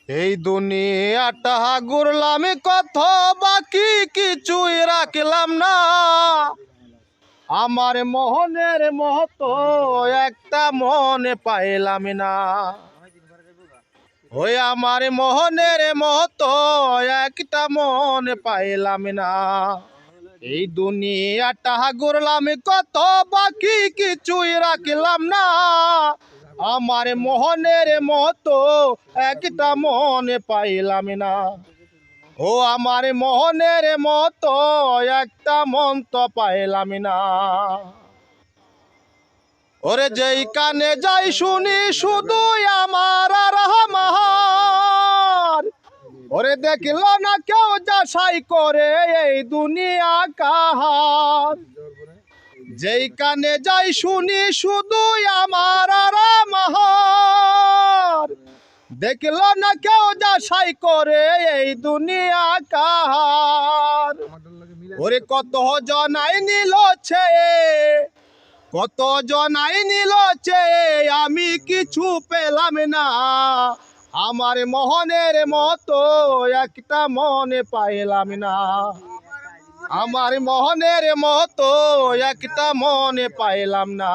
এই দুনিয়াটা ঘুরলাম কত বাকি কিছুই রাখলাম না। আমার মোহনের মতো একটা মনে পাইলাম না। ওই আমার মোহনের মতো একটা মনে পাইলাম না। এই দুনিয়াটা ঘুরলাম কত বাকি কিছুই রাখলাম না। আমার মোহনের মতো একটা মনে পাইলাম না। ও আমার মোহনের মতো একটা মন তো পাইলাম না। ওরে যেই কানে যাই শুনি শুধু আমার আর আমার। ওরে দেখল না কেউ যাচাই করে এই দুনিয়া কাহার। যেই কানে যাই শুনি শুধু আমার আর আমার। দেখল না কেউ যাচাই করে এই দুনিয়া কাহার। ওরে কত জনাই নিল ছে, কত জনাই নিল ছে, আমি কিছু পেলাম না। আমার মোহনের মতো একটা মনে পাইলাম না। আমার মোহনের মতো একটা মনে পাইলাম না।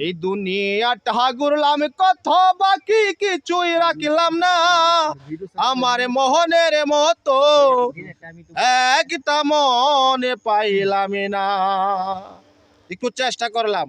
এই দুনিয়াটা ঘুরলাম কত বাকি কিছুই রাখলাম না। আমার মোহনের মতো একটা মনে পাইলাম না। একটু চেষ্টা করলাম।